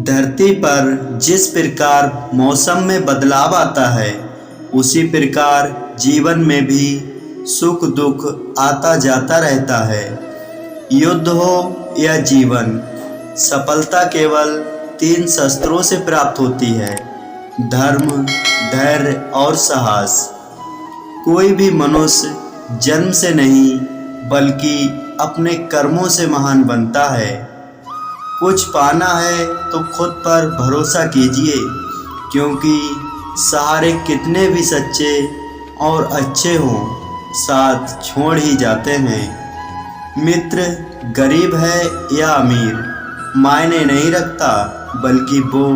धरती पर जिस प्रकार मौसम में बदलाव आता है, उसी प्रकार जीवन में भी सुख दुख आता जाता रहता है। युद्ध हो या जीवन, सफलता केवल 3 शस्त्रों से प्राप्त होती है: धर्म, धैर्य और साहस। कोई भी मनुष्य जन्म से नहीं बल्कि अपने कर्मों से महान बनता है। कुछ पाना है तो खुद पर भरोसा कीजिए, क्योंकि सहारे कितने भी सच्चे और अच्छे हों, साथ छोड़ ही जाते हैं। मित्र गरीब है या अमीर मायने नहीं रखता, बल्कि वो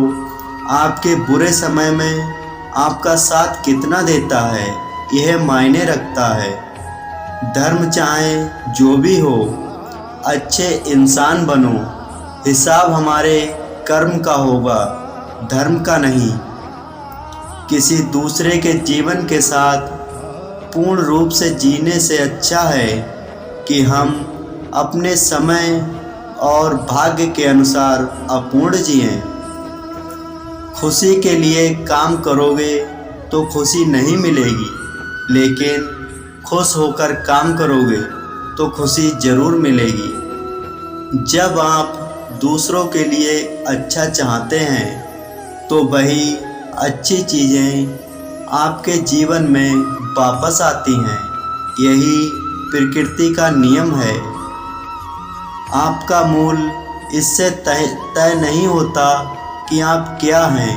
आपके बुरे समय में आपका साथ कितना देता है यह मायने रखता है। धर्म चाहे जो भी हो, अच्छे इंसान बनो। हिसाब हमारे कर्म का होगा, धर्म का नहीं। किसी दूसरे के जीवन के साथ पूर्ण रूप से जीने से अच्छा है कि हम अपने समय और भाग्य के अनुसार अपूर्ण जिएं। खुशी के लिए काम करोगे तो खुशी नहीं मिलेगी, लेकिन खुश होकर काम करोगे तो खुशी जरूर मिलेगी। जब आप दूसरों के लिए अच्छा चाहते हैं तो वही अच्छी चीज़ें आपके जीवन में वापस आती हैं। यही प्रकृति का नियम है। आपका मूल इससे तय नहीं होता कि आप क्या हैं,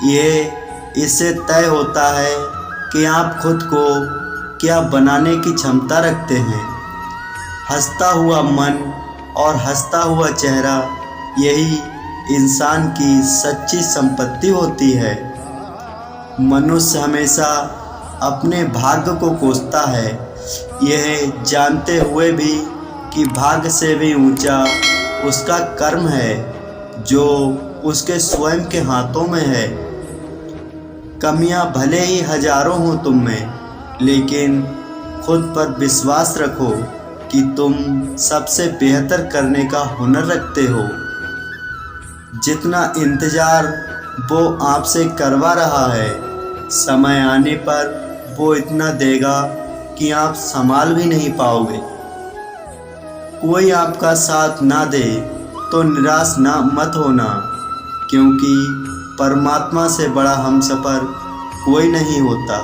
ये इससे तय होता है कि आप खुद को क्या बनाने की क्षमता रखते हैं। हंसता हुआ मन और हंसता हुआ चेहरा, यही इंसान की सच्ची संपत्ति होती है। मनुष्य हमेशा अपने भाग्य को कोसता है, यह जानते हुए भी कि भाग्य से भी ऊंचा उसका कर्म है, जो उसके स्वयं के हाथों में है। कमियां भले ही हजारों हों तुम में, लेकिन खुद पर विश्वास रखो कि तुम सबसे बेहतर करने का हुनर रखते हो। जितना इंतज़ार वो आपसे करवा रहा है, समय आने पर वो इतना देगा कि आप संभाल भी नहीं पाओगे। कोई आपका साथ ना दे तो निराश ना मत होना, क्योंकि परमात्मा से बड़ा हमसफर कोई नहीं होता।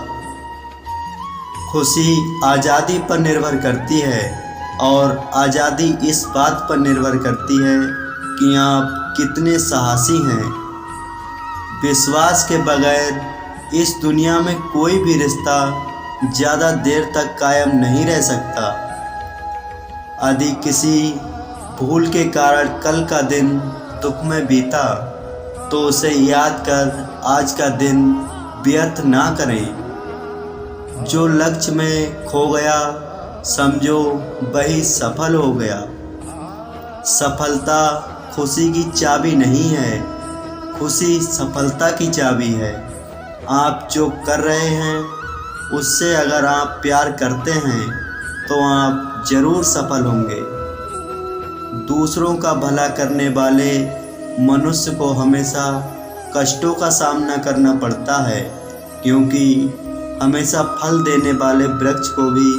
खुशी आज़ादी पर निर्भर करती है, और आज़ादी इस बात पर निर्भर करती है कि आप कितने साहसी हैं। विश्वास के बगैर इस दुनिया में कोई भी रिश्ता ज़्यादा देर तक कायम नहीं रह सकता। यदि किसी भूल के कारण कल का दिन दुख में बीता, तो उसे याद कर आज का दिन व्यर्थ ना करें। जो लक्ष्य में खो गया, समझो वही सफल हो गया। सफलता खुशी की चाबी नहीं है, खुशी सफलता की चाबी है। आप जो कर रहे हैं उससे अगर आप प्यार करते हैं तो आप जरूर सफल होंगे। दूसरों का भला करने वाले मनुष्य को हमेशा कष्टों का सामना करना पड़ता है, क्योंकि हमेशा फल देने वाले वृक्ष को भी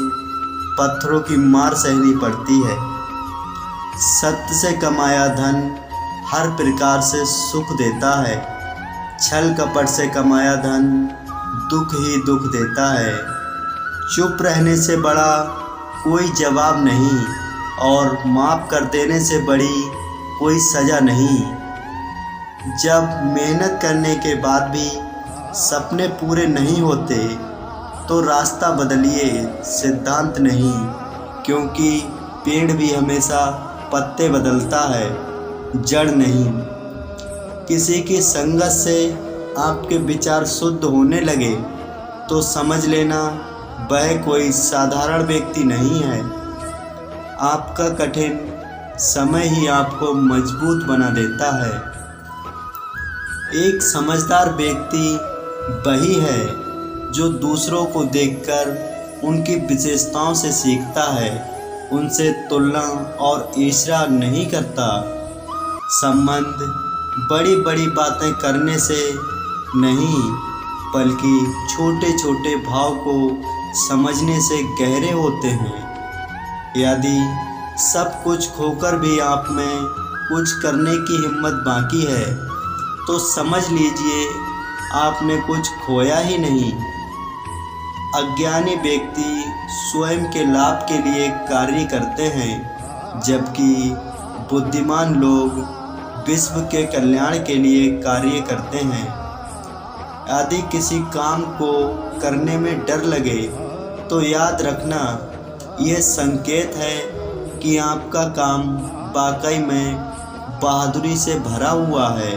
पत्थरों की मार सहनी पड़ती है। सत्य से कमाया धन हर प्रकार से सुख देता है, छल कपट से कमाया धन दुख ही दुख देता है। चुप रहने से बड़ा कोई जवाब नहीं, और माफ़ कर देने से बड़ी कोई सज़ा नहीं। जब मेहनत करने के बाद भी सपने पूरे नहीं होते तो रास्ता बदलिए, सिद्धांत नहीं, क्योंकि पेड़ भी हमेशा पत्ते बदलता है, जड़ नहीं। किसी की संगत से आपके विचार शुद्ध होने लगे तो समझ लेना वह कोई साधारण व्यक्ति नहीं है। आपका कठिन समय ही आपको मजबूत बना देता है। एक समझदार व्यक्ति वही है जो दूसरों को देखकर उनकी विशेषताओं से सीखता है, उनसे तुलना और ईर्ष्या नहीं करता। संबंध बड़ी बड़ी बातें करने से नहीं, बल्कि छोटे छोटे भाव को समझने से गहरे होते हैं। यदि सब कुछ खोकर भी आप में कुछ करने की हिम्मत बाकी है, तो समझ लीजिए आपने कुछ खोया ही नहीं। अज्ञानी व्यक्ति स्वयं के लाभ के लिए कार्य करते हैं, जबकि बुद्धिमान लोग विश्व के कल्याण के लिए कार्य करते हैं। यदि किसी काम को करने में डर लगे तो याद रखना, यह संकेत है कि आपका काम वाकई में बहादुरी से भरा हुआ है।